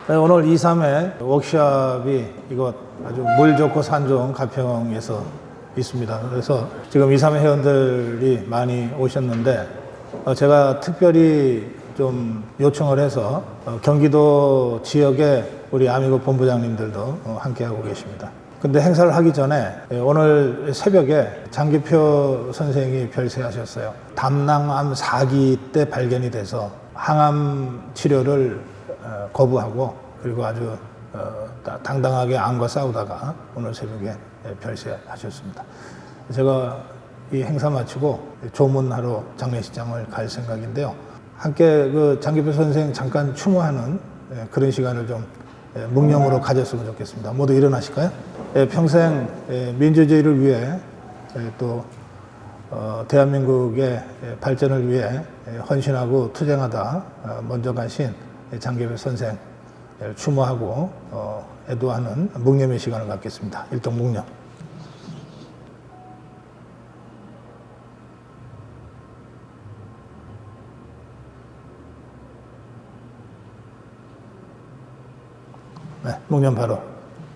네, 오늘 2, 3회 워크숍이 이곳 아주 물 좋고 산 좋은 가평에서 있습니다. 그래서 지금 2, 3회 회원들이 많이 오셨는데 제가 특별히 좀 요청을 해서 경기도 지역에 우리 아미고 본부장님들도 함께하고 계십니다. 근데 행사를 하기 전에 오늘 새벽에 장기표 선생이 별세하셨어요. 담낭암 4기 때 발견이 돼서 항암 치료를 거부하고 그리고 아주 당당하게 암과 싸우다가 오늘 새벽에 별세하셨습니다. 제가 이 행사 마치고 조문하러 장례식장을 갈 생각인데요. 함께 그 장기표 선생 잠깐 추모하는 그런 시간을 좀 묵념으로 가졌으면 좋겠습니다. 모두 일어나실까요? 평생 민주주의를 위해 또 대한민국의 발전을 위해 헌신하고 투쟁하다 먼저 가신 장기표 선생 추모하고 애도하는 묵념의 시간을 갖겠습니다. 일동 묵념. 네, 묵념 바로.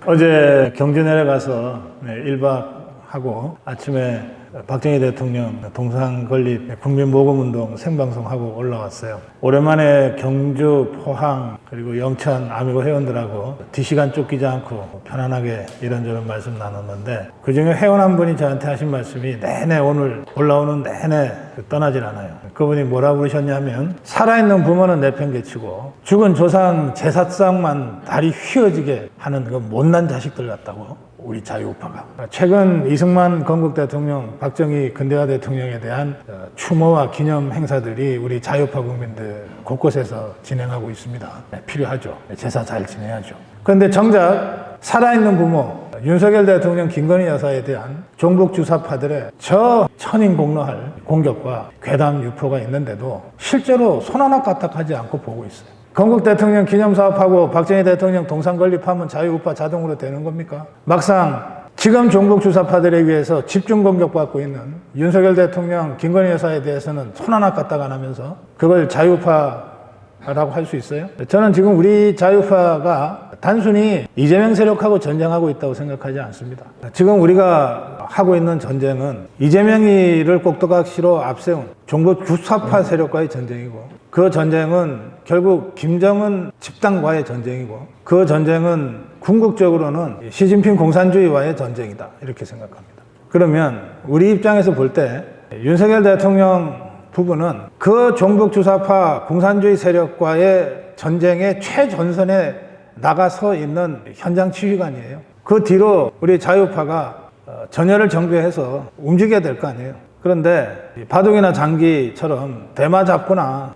어제 경주 내려가서 1박 하고 아침에 박정희 대통령 동상 건립 국민모금운동 생방송하고 올라왔어요. 오랜만에 경주, 포항, 그리고 영천 아미고 회원들하고 2시간 쫓기지 않고 편안하게 이런저런 말씀 나눴는데 그중에 회원 한 분이 저한테 하신 말씀이 내내 오늘 올라오는 내내 떠나질 않아요. 그분이 뭐라고 그러셨냐면 살아있는 부모는 내팽개치고 죽은 조상 제사상만 다리 휘어지게 하는 그 못난 자식들 같다고. 우리 자유우파가 최근 이승만 건국 대통령, 박정희 근대화 대통령에 대한 추모와 기념 행사들이 우리 자유우파 국민들 곳곳에서 진행하고 있습니다. 필요하죠. 제사 잘 지내야죠. 그런데 정작 살아있는 부모 윤석열 대통령, 김건희 여사에 대한 종북 주사파들의 저 천인공노할 공격과 괴담 유포가 있는데도 실제로 손 하나 까딱하지 않고 보고 있어요. 건국 대통령 기념사업하고 박정희 대통령 동상 건립하면 자유우파 자동으로 되는 겁니까? 막상 지금 종북 주사파들에 의해서 집중 공격받고 있는 윤석열 대통령, 김건희 여사에 대해서는 손 하나 까딱 안 하면서 그걸 자유우파라고 할 수 있어요? 저는 지금 우리 자유우파가 단순히 이재명 세력하고 전쟁하고 있다고 생각하지 않습니다. 지금 우리가 하고 있는 전쟁은 이재명이를 꼭두각시로 앞세운 종북 주사파 세력과의 전쟁이고 그 전쟁은 결국 김정은 집단과의 전쟁이고 그 전쟁은 궁극적으로는 시진핑 공산주의와의 전쟁이다 이렇게 생각합니다. 그러면 우리 입장에서 볼 때 윤석열 대통령 부부는 그 종북 주사파 공산주의 세력과의 전쟁의 최전선에 나가서 있는 현장 지휘관이에요. 그 뒤로 우리 자유파가 전열을 정비해서 움직여야 될 거 아니에요. 그런데 바둑이나 장기처럼 대마 잡거나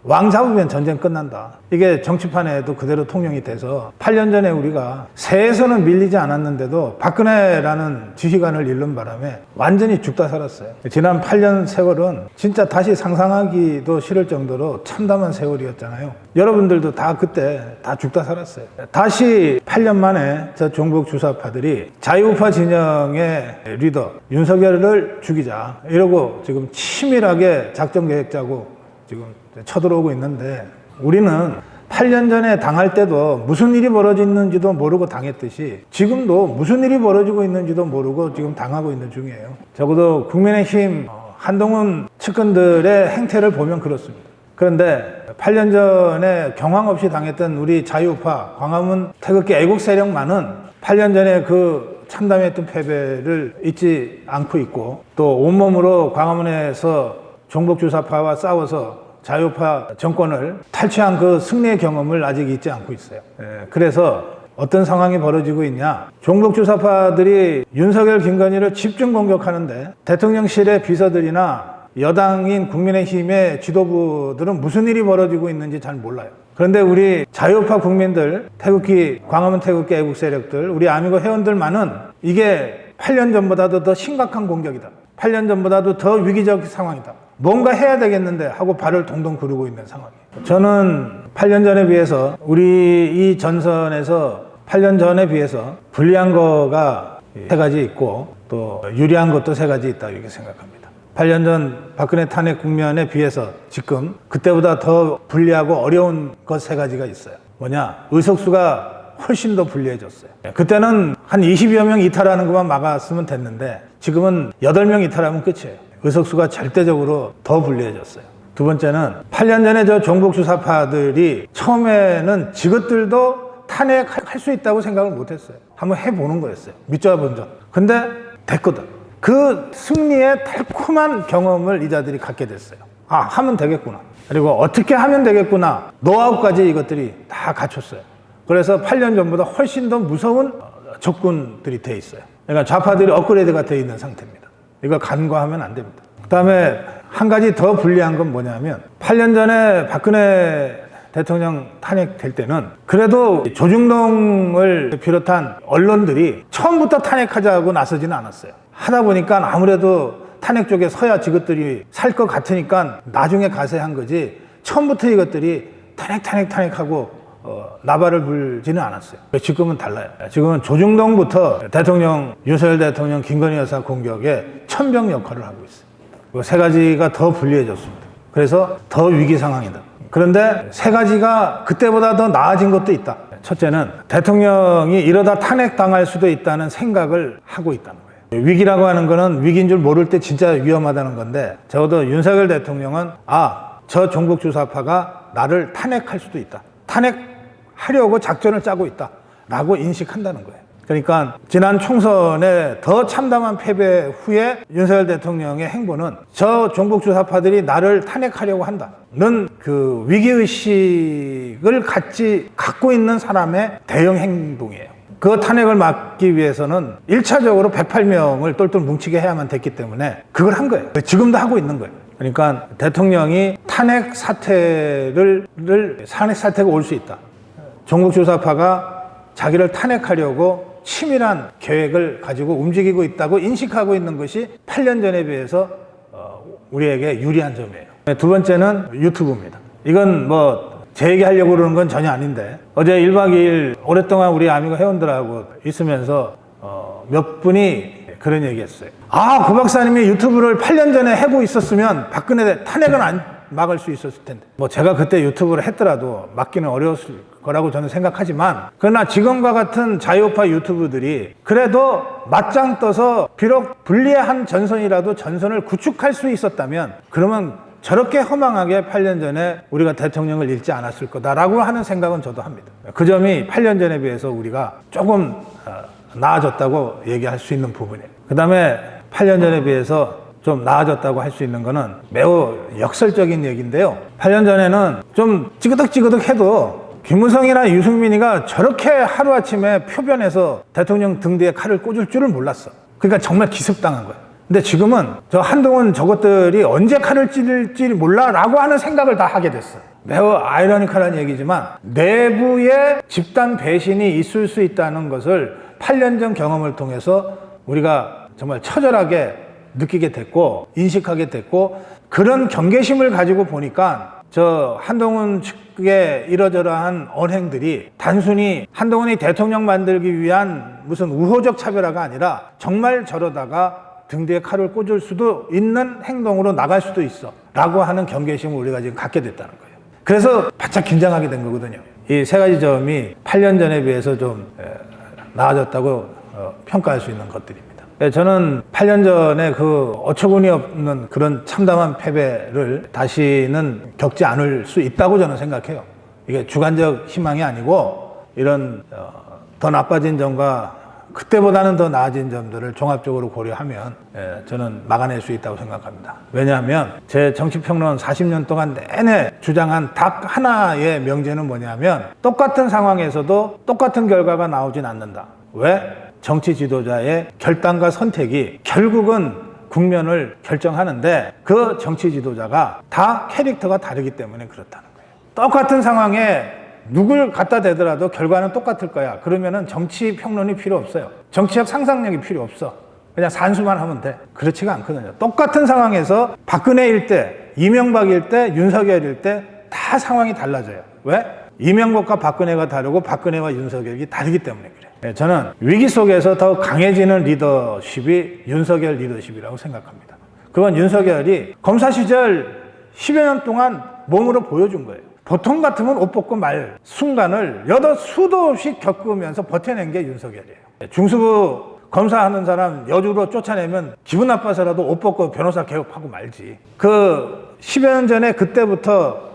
왕 잡으면 전쟁 끝난다. 이게 정치판에도 그대로 통용이 돼서 8년 전에 우리가 세에서는 밀리지 않았는데도 박근혜라는 지휘관을 잃는 바람에 완전히 죽다 살았어요. 지난 8년 세월은 진짜 다시 상상하기도 싫을 정도로 참담한 세월이었잖아요. 여러분들도 다 그때 다 죽다 살았어요. 다시 8년 만에 저 종북 주사파들이 자유우파 진영의 리더 윤석열을 죽이자 이러고 지금 치밀하게 작전 계획 짜고 지금 쳐들어오고 있는데 우리는 8년 전에 당할 때도 무슨 일이 벌어졌는지도 모르고 당했듯이 지금도 무슨 일이 벌어지고 있는지도 모르고 지금 당하고 있는 중이에요. 적어도 국민의힘 한동훈 측근들의 행태를 보면 그렇습니다. 그런데 8년 전에 경황 없이 당했던 우리 자유우파 광화문 태극기 애국 세력만은 8년 전에 그 참담했던 패배를 잊지 않고 있고 또 온몸으로 광화문에서 종북 주사파와 싸워서 자유파 정권을 탈취한 그 승리의 경험을 아직 잊지 않고 있어요. 그래서 어떤 상황이 벌어지고 있냐. 종북 주사파들이 윤석열, 김건희를 집중 공격하는데 대통령실의 비서들이나 여당인 국민의힘의 지도부들은 무슨 일이 벌어지고 있는지 잘 몰라요. 그런데 우리 자유파 국민들, 태극기, 광화문 태극기 애국 세력들, 우리 아미고 회원들만은 이게 8년 전보다도 더 심각한 공격이다. 8년 전보다도 더 위기적 상황이다. 뭔가 해야 되겠는데 하고 발을 동동 구르고 있는 상황이에요. 저는 8년 전에 비해서 우리 이 전선에서 8년 전에 비해서 불리한 거가 3가지 있고 또 유리한 것도 3가지 있다 이렇게 생각합니다. 8년 전 박근혜 탄핵 국면에 비해서 지금 그때보다 더 불리하고 어려운 것 3가지가 있어요. 의석수가 훨씬 더 불리해졌어요. 그때는 한 20여 명 이탈하는 것만 막았으면 됐는데 지금은 8명 이탈하면 끝이에요. 의석수가 절대적으로 더 불리해졌어요. 두 번째는 8년 전에 저 종북주사파들이 처음에는 지것들도 탄핵할 수 있다고 생각을 못했어요. 한번 해보는 거였어요. 믿져야 본전. 근데 됐거든. 그 승리의 달콤한 경험을 이 자들이 갖게 됐어요. 아, 하면 되겠구나. 그리고 어떻게 하면 되겠구나. 노하우까지 이것들이 다 갖췄어요. 그래서 8년 전보다 훨씬 더 무서운 적군들이 돼 있어요. 그러니까 좌파들이 업그레이드가 돼 있는 상태입니다. 이거 간과하면 안 됩니다. 그 다음에 한 가지 더 불리한 건 뭐냐면 8년 전에 박근혜 대통령 탄핵될 때는 그래도 조중동을 비롯한 언론들이 처음부터 탄핵하자고 나서지는 않았어요. 하다 보니까 아무래도 탄핵 쪽에 서야 이것들이 살 것 같으니까 나중에 가서 한 거지 처음부터 이것들이 탄핵하고 나발을 불지는 않았어요. 지금은 달라요. 지금은 조중동부터 대통령, 윤석열 대통령, 김건희 여사 공격에 천병 역할을 하고 있어요. 세 가지가 더 불리해졌습니다. 그래서 더 위기 상황이다. 그런데 세 가지가 그때보다 더 나아진 것도 있다. 첫째는 대통령이 이러다 탄핵당할 수도 있다는 생각을 하고 있다는 거예요. 위기라고 하는 거는 위기인 줄 모를 때 진짜 위험하다는 건데 적어도 윤석열 대통령은 저 종북주사파가 나를 탄핵할 수도 있다. 탄핵하려고 작전을 짜고 있다. 라고 인식한다는 거예요. 그러니까 지난 총선에 더 참담한 패배 후에 윤석열 대통령의 행보는 저 종북주사파들이 나를 탄핵하려고 한다는 그 위기의식을 갖고 있는 사람의 대형 행동이에요. 그 탄핵을 막기 위해서는 1차적으로 108명을 똘똘 뭉치게 해야만 됐기 때문에 그걸 한 거예요. 지금도 하고 있는 거예요. 그러니까 대통령이 탄핵 사태가 올 수 있다. 종북주사파가 자기를 탄핵하려고 치밀한 계획을 가지고 움직이고 있다고 인식하고 있는 것이 8년 전에 비해서 우리에게 유리한 점이에요. 두 번째는 유튜브입니다. 이건 제 얘기하려고 그러는 건 전혀 아닌데 어제 1박 2일 오랫동안 우리 아미고 회원들하고 있으면서 몇 분이 그런 얘기 했어요. 구 박사님이 유튜브를 8년 전에 해고 있었으면 박근혜 탄핵은 안 막을 수 있었을 텐데. 제가 그때 유튜브를 했더라도 막기는 어려웠을 거라고 저는 생각하지만 그러나 지금과 같은 자유파 유튜브들이 그래도 맞짱 떠서 비록 불리한 전선이라도 전선을 구축할 수 있었다면 그러면 저렇게 허망하게 8년 전에 우리가 대통령을 잃지 않았을 거다라고 하는 생각은 저도 합니다. 그 점이 8년 전에 비해서 우리가 조금 나아졌다고 얘기할 수 있는 부분이에요. 그 다음에 8년 전에 비해서 좀 나아졌다고 할 수 있는 거는 매우 역설적인 얘기인데요. 8년 전에는 좀 찌그덕 해도 김무성이나 유승민이가 저렇게 하루아침에 표변해서 대통령 등 뒤에 칼을 꽂을 줄을 몰랐어. 그러니까 정말 기습당한 거예요. 근데 지금은 한동훈 저것들이 언제 칼을 찔릴지 몰라라고 하는 생각을 다 하게 됐어. 매우 아이러니컬한 얘기지만 내부에 집단 배신이 있을 수 있다는 것을 8년 전 경험을 통해서 우리가 정말 처절하게 느끼게 됐고 인식하게 됐고 그런 경계심을 가지고 보니까 한동훈 측의 이러저러한 언행들이 단순히 한동훈이 대통령 만들기 위한 무슨 우호적 차별화가 아니라 정말 저러다가 등 뒤에 칼을 꽂을 수도 있는 행동으로 나갈 수도 있어 라고 하는 경계심을 우리가 지금 갖게 됐다는 거예요. 그래서 바짝 긴장하게 된 거거든요. 이 세 가지 점이 8년 전에 비해서 좀 나아졌다고 평가할 수 있는 것들입니다. 저는 8년 전에 그 어처구니 없는 그런 참담한 패배를 다시는 겪지 않을 수 있다고 저는 생각해요. 이게 주관적 희망이 아니고 이런 더 나빠진 점과 그때보다는 더 나아진 점들을 종합적으로 고려하면 저는 막아낼 수 있다고 생각합니다. 왜냐하면 제 정치평론 40년 동안 내내 주장한 딱 하나의 명제는 뭐냐면 똑같은 상황에서도 똑같은 결과가 나오진 않는다. 왜? 정치 지도자의 결단과 선택이 결국은 국면을 결정하는데 그 정치 지도자가 다 캐릭터가 다르기 때문에 그렇다는 거예요. 똑같은 상황에 누굴 갖다 대더라도 결과는 똑같을 거야. 그러면은 정치 평론이 필요 없어요. 정치적 상상력이 필요 없어. 그냥 산수만 하면 돼. 그렇지가 않거든요. 똑같은 상황에서 박근혜일 때, 이명박일 때, 윤석열일 때 다 상황이 달라져요. 왜? 이명박과 박근혜가 다르고 박근혜와 윤석열이 다르기 때문에 그래요. 저는 위기 속에서 더 강해지는 리더십이 윤석열 리더십이라고 생각합니다. 그건 윤석열이 검사 시절 10여 년 동안 몸으로 보여준 거예요. 보통 같으면 옷 벗고 말 순간을 여덟 수도 없이 겪으면서 버텨낸 게 윤석열이에요. 중수부 검사하는 사람 여주로 쫓아내면 기분 나빠서라도 옷 벗고 변호사 개업하고 말지. 그 10여 년 전에 그때부터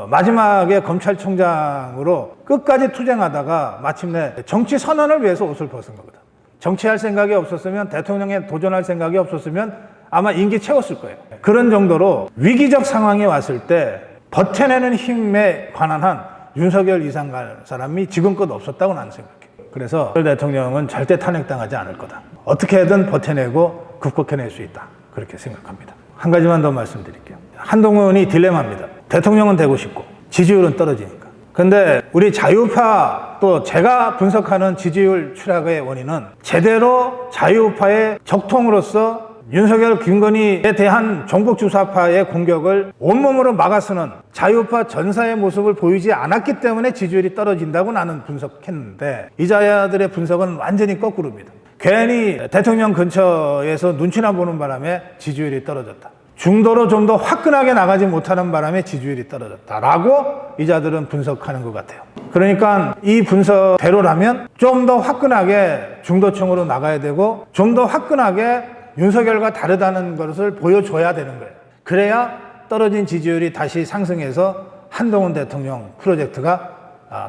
마지막에 검찰총장으로 끝까지 투쟁하다가 마침내 정치 선언을 위해서 옷을 벗은 거거든. 정치할 생각이 없었으면, 대통령에 도전할 생각이 없었으면 아마 임기 채웠을 거예요. 그런 정도로 위기적 상황이 왔을 때 버텨내는 힘에 관한 한 윤석열 이상 갈 사람이 지금껏 없었다고 나는 생각해요. 그래서 대통령은 절대 탄핵당하지 않을 거다. 어떻게든 버텨내고 극복해낼 수 있다. 그렇게 생각합니다. 한 가지만 더 말씀드릴게요. 한동훈이 딜레마입니다. 대통령은 되고 싶고 지지율은 떨어지니까. 근데 우리 자유파, 또 제가 분석하는 지지율 추락의 원인은 제대로 자유파의 적통으로서 윤석열, 김건희에 대한 종북주사파의 공격을 온몸으로 막아서는 자유파 전사의 모습을 보이지 않았기 때문에 지지율이 떨어진다고 나는 분석했는데, 이자야들의 분석은 완전히 거꾸로입니다. 괜히 대통령 근처에서 눈치나 보는 바람에 지지율이 떨어졌다. 중도로 좀 더 화끈하게 나가지 못하는 바람에 지지율이 떨어졌다라고 이자들은 분석하는 것 같아요. 그러니까 이 분석대로라면 좀 더 화끈하게 중도층으로 나가야 되고, 좀 더 화끈하게 윤석열과 다르다는 것을 보여줘야 되는 거예요. 그래야 떨어진 지지율이 다시 상승해서 한동훈 대통령 프로젝트가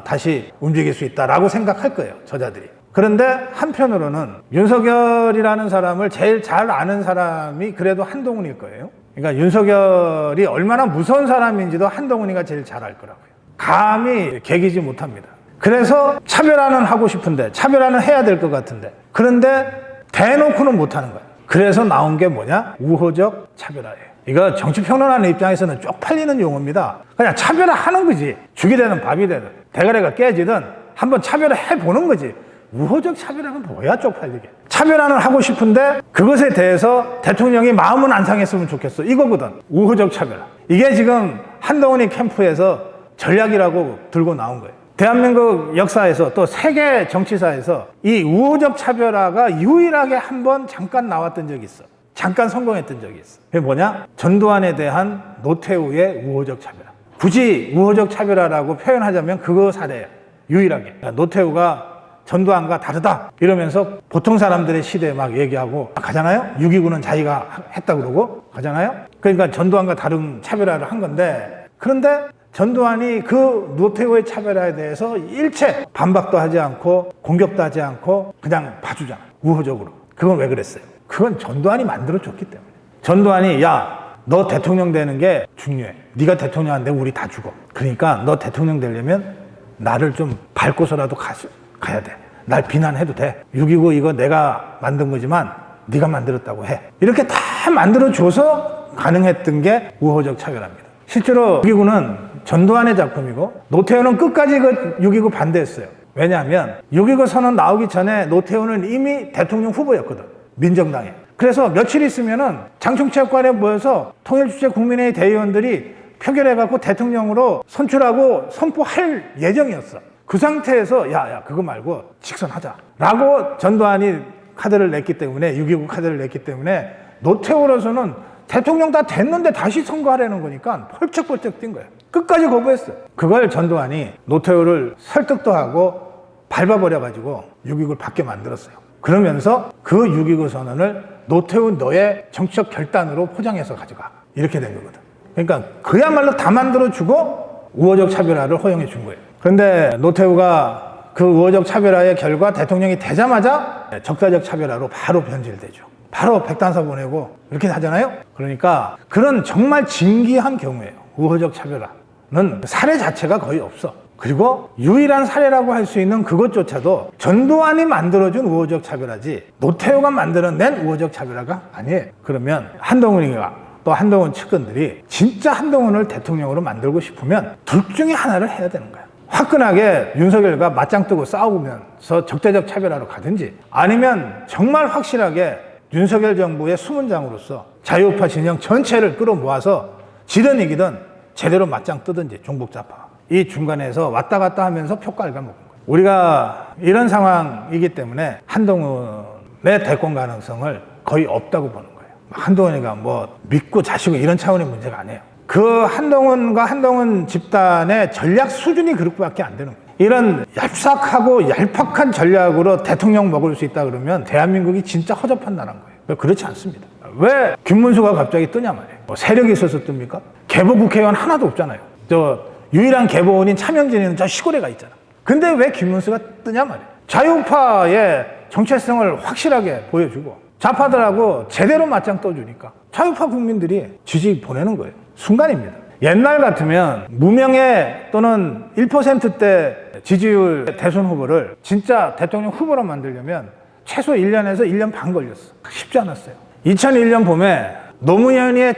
다시 움직일 수 있다라고 생각할 거예요, 저자들이. 그런데 한편으로는 윤석열이라는 사람을 제일 잘 아는 사람이 그래도 한동훈일 거예요. 그러니까 윤석열이 얼마나 무서운 사람인지도 한동훈이가 제일 잘 알 거라고요. 감히 개기지 못합니다. 그래서 차별화는 하고 싶은데, 차별화는 해야 될 것 같은데, 그런데 대놓고는 못하는 거예요. 그래서 나온 게 뭐냐? 우호적 차별화예요. 이거 정치평론하는 입장에서는 쪽팔리는 용어입니다. 그냥 차별화하는 거지. 죽이 되든 밥이 되든 대가리가 깨지든 한번 차별화해보는 거지. 우호적 차별화가 뭐야, 쪽팔리게. 차별화는 하고 싶은데 그것에 대해서 대통령이 마음은 안 상했으면 좋겠어, 이거거든. 우호적 차별화. 이게 지금 한동훈이 캠프에서 전략이라고 들고 나온 거예요. 대한민국 역사에서, 또 세계 정치사에서 이 우호적 차별화가 유일하게 한 번 잠깐 나왔던 적이 있어. 잠깐 성공했던 적이 있어. 그게 뭐냐? 전두환에 대한 노태우의 우호적 차별화. 굳이 우호적 차별화라고 표현하자면 그거 사례예요. 유일하게. 노태우가 전두환과 다르다 이러면서 보통 사람들의 시대에 막 얘기하고 가잖아요. 6.29는 자기가 했다고 그러고 가잖아요. 그러니까 전두환과 다른 차별화를 한 건데, 그런데 전두환이 그 노태우의 차별화에 대해서 일체 반박도 하지 않고 공격도 하지 않고 그냥 봐주잖아, 우호적으로. 그건 왜 그랬어요? 그건 전두환이 만들어줬기 때문에. 전두환이 야, 너 대통령 되는 게 중요해. 네가 대통령 안 되면 우리 다 죽어. 그러니까 너 대통령 되려면 나를 좀 밟고서라도 가야 돼. 날 비난해도 돼. 6.29 이거 내가 만든 거지만 네가 만들었다고 해. 이렇게 다 만들어줘서 가능했던 게 우호적 차별화입니다. 실제로 6.29는 전두환의 작품이고, 노태우는 끝까지 그 6.29 반대했어요. 왜냐하면 6.29 선언 나오기 전에 노태우는 이미 대통령 후보였거든, 민정당에. 그래서 며칠 있으면은 장충체육관에 모여서 통일주체 국민회의 대의원들이 표결해갖고 대통령으로 선출하고 선포할 예정이었어. 그 상태에서 야 그거 말고 직선하자 라고 전두환이 카드를 냈기 때문에, 6.29 카드를 냈기 때문에 노태우로서는 대통령 다 됐는데 다시 선거하려는 거니까 펄쩍펄쩍 뛴 거예요. 끝까지 거부했어요. 그걸 전두환이 노태우를 설득도 하고 밟아버려가지고 6.29를 받게 만들었어요. 그러면서 그 6.29 선언을 노태우 너의 정치적 결단으로 포장해서 가져가, 이렇게 된 거거든. 그러니까 그야말로 다 만들어주고 우호적 차별화를 허용해 준 거예요. 그런데 노태우가 그 우호적 차별화의 결과 대통령이 되자마자 적대적 차별화로 바로 변질되죠. 바로 백단서 보내고 이렇게 하잖아요. 그러니까 그런 정말 진기한 경우예요. 우호적 차별화는 사례 자체가 거의 없어. 그리고 유일한 사례라고 할 수 있는 그것조차도 전두환이 만들어준 우호적 차별화지 노태우가 만들어낸 우호적 차별화가 아니에요. 그러면 한동훈이가, 또 한동훈 측근들이 진짜 한동훈을 대통령으로 만들고 싶으면 둘 중에 하나를 해야 되는 거야. 화끈하게 윤석열과 맞짱 뜨고 싸우면서 적대적 차별화로 가든지, 아니면 정말 확실하게 윤석열 정부의 수문장으로서 자유파 진영 전체를 끌어모아서 지든 이기든 제대로 맞짱 뜨든지, 종북좌파. 이 중간에서 왔다 갔다 하면서 표 깔아먹은 거예요. 우리가 이런 상황이기 때문에 한동훈의 대권 가능성을 거의 없다고 보는 거예요. 한동훈이가 뭐 믿고 자시고 이런 차원의 문제가 아니에요. 그 한동훈과 한동훈 집단의 전략 수준이 그렇게밖에 안 되는 거예요. 이런 얍삭하고 얄팍한 전략으로 대통령 먹을 수 있다 그러면 대한민국이 진짜 허접한 나라인 거예요. 그렇지 않습니다. 왜 김문수가 갑자기 뜨냐 말이에요. 뭐 세력이 있어서 뜹니까? 개보 국회의원 하나도 없잖아요. 저 유일한 개보원인 차명진이는 저 시골에 가 있잖아. 근데 왜 김문수가 뜨냐 말이에요. 자유파의 정체성을 확실하게 보여주고 좌파들하고 제대로 맞짱 떠주니까 자유파 국민들이 지지 보내는 거예요. 순간입니다. 옛날 같으면 무명의 또는 1%대 지지율 대선 후보를 진짜 대통령 후보로 만들려면 최소 1년에서 1년 반 걸렸어. 쉽지 않았어요. 2001년 봄에 노무현의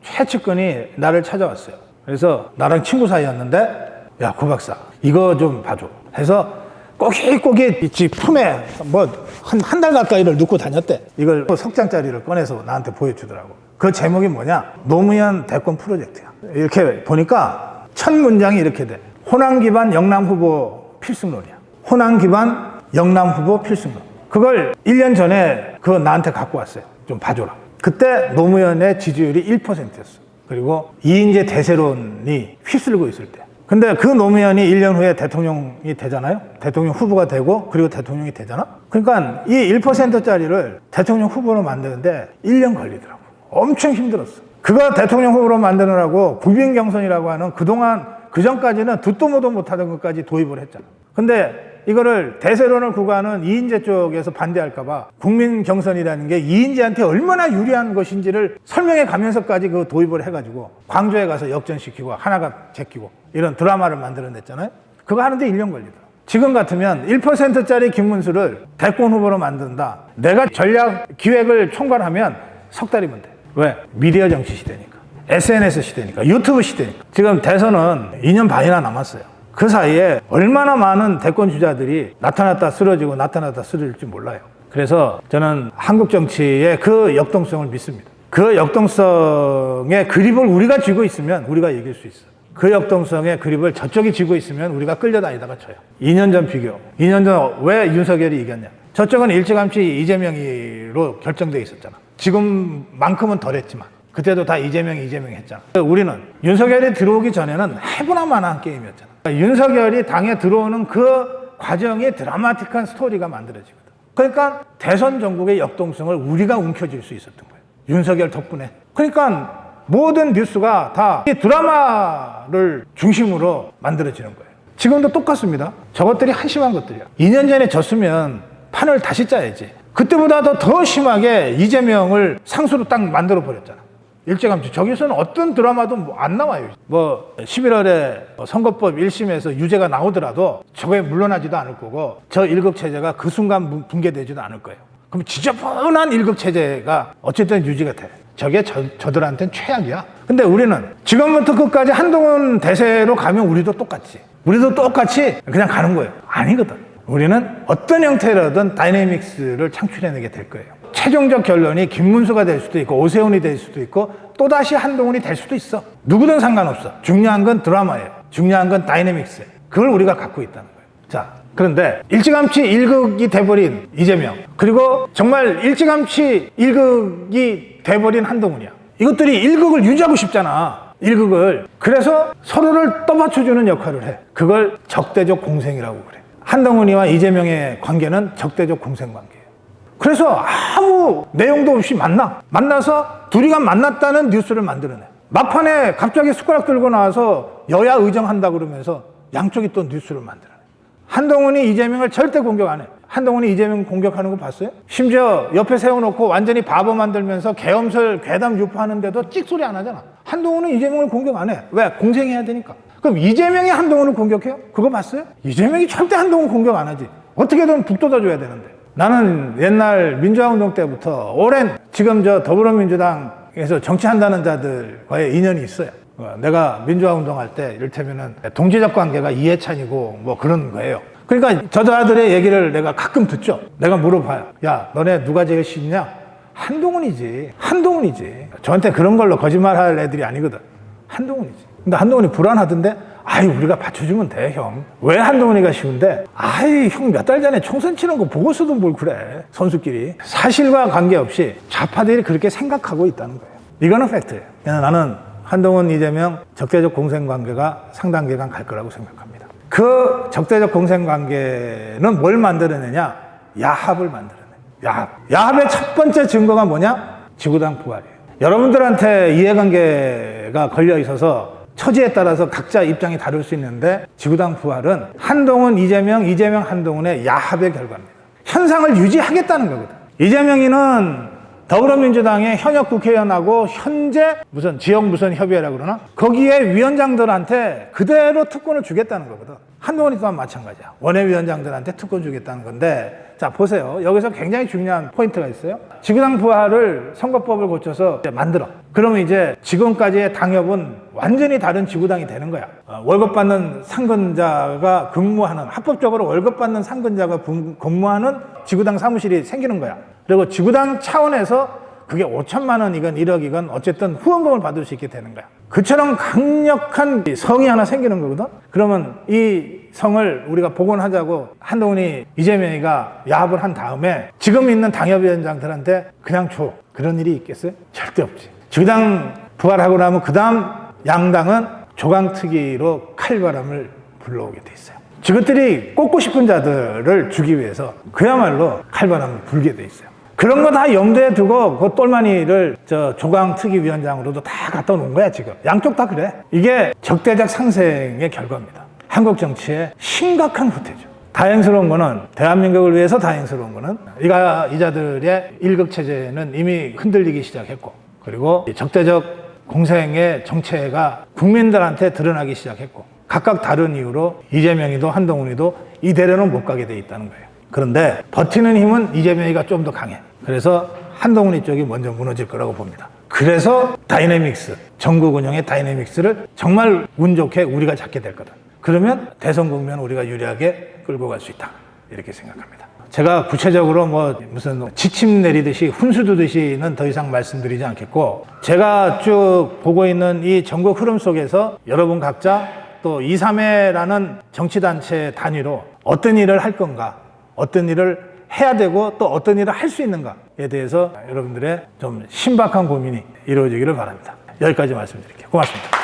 최측근이 나를 찾아왔어요. 그래서 나랑 친구 사이였는데 야, 고 박사 이거 좀 봐줘 해서 꼬깃꼬깃 있지 품에 뭐 한 달 가까이를 넣고 다녔대. 이걸 석장짜리를 꺼내서 나한테 보여주더라고. 그 제목이 뭐냐? 노무현 대권 프로젝트야. 이렇게 보니까 첫 문장이 이렇게 돼. 호남 기반 영남 후보 필승론이야. 호남 기반 영남 후보 필승론. 그걸 1년 전에 그거 나한테 갖고 왔어요. 좀 봐줘라. 그때 노무현의 지지율이 1%였어. 그리고 이인재 대세론이 휩쓸고 있을 때. 근데 그 노무현이 1년 후에 대통령이 되잖아요. 대통령 후보가 되고 그리고 대통령이 되잖아. 그러니까 이 1%짜리를 대통령 후보로 만드는데 1년 걸리더라고. 엄청 힘들었어. 그거 대통령 후보로 만드느라고 국민경선이라고 하는 그동안 그전까지는 듣도 보도 못하던 것까지 도입을 했잖아. 근데 이거를 대세론을 구가하는 이인재 쪽에서 반대할까봐 국민경선이라는 게 이인재한테 얼마나 유리한 것인지를 설명해 가면서까지 그 도입을 해가지고 광주에 가서 역전시키고 하나가 제끼고 이런 드라마를 만들어냈잖아요. 그거 하는데 1년 걸리더라. 지금 같으면 1%짜리 김문수를 대권 후보로 만든다. 내가 전략 기획을 총괄하면 석 달이면 돼. 왜? 미디어 정치 시대니까. SNS 시대니까. 유튜브 시대니까. 지금 대선은 2년 반이나 남았어요. 그 사이에 얼마나 많은 대권 주자들이 나타났다 쓰러지고 나타났다 쓰러질지 몰라요. 그래서 저는 한국 정치의 그 역동성을 믿습니다. 그 역동성의 그립을 우리가 쥐고 있으면 우리가 이길 수 있어요. 그 역동성의 그립을 저쪽이 쥐고 있으면 우리가 끌려다니다가 져요. 2년 전 비교. 2년 전 왜 윤석열이 이겼냐. 저쪽은 일찌감치 이재명이로 결정되어 있었잖아. 지금만큼은 덜했지만 그때도 다 이재명 했잖아. 우리는 윤석열이 들어오기 전에는 해보나 마나한 게임이었잖아. 윤석열이 당에 들어오는 그 과정이 드라마틱한 스토리가 만들어지거든. 그러니까 대선 전국의 역동성을 우리가 움켜쥘 수 있었던 거예요. 윤석열 덕분에. 그러니까 모든 뉴스가 다 이 드라마를 중심으로 만들어지는 거예요. 지금도 똑같습니다. 저것들이 한심한 것들이야. 2년 전에 졌으면 판을 다시 짜야지. 그때보다 더 심하게 이재명을 상수로 딱 만들어 버렸잖아. 일찌감치. 저기서는 어떤 드라마도 안 나와요. 11월에 선거법 1심에서 유죄가 나오더라도 저거에 물러나지도 않을 거고 저 1급 체제가 그 순간 붕괴되지도 않을 거예요. 그럼 지저분한 1급 체제가 어쨌든 유지가 돼. 저게 저들한테는 최악이야. 근데 우리는 지금부터 끝까지 한동훈 대세로 가면 우리도 똑같이 그냥 가는 거예요. 아니거든. 우리는 어떤 형태로든 다이내믹스를 창출해내게 될 거예요. 최종적 결론이 김문수가 될 수도 있고 오세훈이 될 수도 있고 또다시 한동훈이 될 수도 있어. 누구든 상관없어. 중요한 건 드라마예요. 중요한 건 다이내믹스예요. 그걸 우리가 갖고 있다는 거예요. 자, 그런데 일찌감치 1극이 돼버린 이재명, 그리고 정말 일찌감치 1극이 돼버린 한동훈이야. 이것들이 1극을 유지하고 싶잖아. 1극을. 그래서 서로를 떠받쳐주는 역할을 해. 그걸 적대적 공생이라고 그래. 한동훈이와 이재명의 관계는 적대적 공생 관계예요. 그래서 아무 내용도 없이 만나서 둘이가 만났다는 뉴스를 만들어내. 막판에 갑자기 숟가락 들고 나와서 여야 의정한다 그러면서 양쪽이 또 뉴스를 만들어내. 한동훈이 이재명을 절대 공격 안 해. 한동훈이 이재명 공격하는 거 봤어요? 심지어 옆에 세워놓고 완전히 바보 만들면서 계엄설 괴담 유포하는데도 찍소리 안 하잖아. 한동훈은 이재명을 공격 안 해. 왜? 공생해야 되니까. 그럼 이재명이 한동훈을 공격해요? 그거 봤어요? 이재명이 절대 한동훈 공격 안 하지. 어떻게든 북돋아줘야 되는데. 나는 옛날 민주화운동 때부터 오랜 지금 저 더불어민주당에서 정치한다는 자들과의 인연이 있어요. 내가 민주화운동할 때 이를테면은 동지적 관계가 이해찬이고 뭐 그런 거예요. 그러니까 저자들의 얘기를 내가 가끔 듣죠. 내가 물어봐요. 야, 너네 누가 제일 싫냐? 한동훈이지. 저한테 그런 걸로 거짓말할 애들이 아니거든. 한동훈이지. 근데 한동훈이 불안하던데, 아이, 우리가 받쳐주면 돼, 형. 왜 한동훈이가 쉬운데? 아이, 형 몇 달 전에 총선 치는 거 보고서도 뭘 그래. 선수끼리. 사실과 관계없이 좌파들이 그렇게 생각하고 있다는 거예요. 이거는 팩트예요. 그냥 나는 한동훈, 이재명 적대적 공생관계가 상당 기간 갈 거라고 생각합니다. 그 적대적 공생관계는 뭘 만들어내냐? 야합을 만들어내요. 야합의 첫 번째 증거가 뭐냐? 지구당 부활이에요. 여러분들한테 이해관계가 걸려 있어서 처지에 따라서 각자 입장이 다를 수 있는데 지구당 부활은 한동훈, 이재명, 한동훈의 야합의 결과입니다. 현상을 유지하겠다는 거거든. 이재명이는 더불어민주당의 현역 국회의원하고 현재 지역 협의회라고 그러나? 거기에 위원장들한테 그대로 특권을 주겠다는 거거든. 한동훈이 또한 마찬가지야. 원외위원장들한테 특권 주겠다는 건데, 자, 보세요. 여기서 굉장히 중요한 포인트가 있어요. 지구당 부활을 선거법을 고쳐서 만들어. 그러면 이제 지금까지의 당협은 완전히 다른 지구당이 되는 거야. 월급 받는 상근자가 근무하는, 합법적으로 월급 받는 상근자가 근무하는 지구당 사무실이 생기는 거야. 그리고 지구당 차원에서 그게 5천만 원이건 1억이건 어쨌든 후원금을 받을 수 있게 되는 거야. 그처럼 강력한 성이 하나 생기는 거거든. 그러면 이 성을 우리가 복원하자고 한동훈이, 이재명이가 야합을 한 다음에 지금 있는 당협위원장들한테 그냥 줘. 그런 일이 있겠어요? 절대 없지. 지구당 부활하고 나면 그 다음 양당은 조강특위로 칼바람을 불러오게 돼 있어요. 저것들이 꽂고 싶은 자들을 주기 위해서 그야말로 칼바람을 불게 돼 있어요. 그런 거 다 염두에 두고 그 똘마니를 조강특위위원장으로도 다 갖다 놓은 거야, 지금. 양쪽 다 그래. 이게 적대적 상생의 결과입니다. 한국 정치의 심각한 후퇴죠. 다행스러운 거는, 대한민국을 위해서 다행스러운 거는, 이자들의 일극체제는 이미 흔들리기 시작했고, 그리고 적대적 공생의 정체가 국민들한테 드러나기 시작했고, 각각 다른 이유로 이재명이도 한동훈이도 이 대련은 못 가게 돼 있다는 거예요. 그런데 버티는 힘은 이재명이가 좀 더 강해. 그래서 한동훈이 쪽이 먼저 무너질 거라고 봅니다. 그래서 다이내믹스, 전국 운영의 다이내믹스를 정말 운 좋게 우리가 잡게 될 거다. 그러면 대선 국면 우리가 유리하게 끌고 갈 수 있다. 이렇게 생각합니다. 제가 구체적으로 무슨 지침 내리듯이 훈수 두듯이는 더 이상 말씀드리지 않겠고, 제가 쭉 보고 있는 이 전국 흐름 속에서 여러분 각자 또 2, 3회라는 정치단체 단위로 어떤 일을 할 건가, 어떤 일을 해야 되고 또 어떤 일을 할 수 있는가에 대해서 여러분들의 좀 신박한 고민이 이루어지기를 바랍니다. 여기까지 말씀드릴게요. 고맙습니다.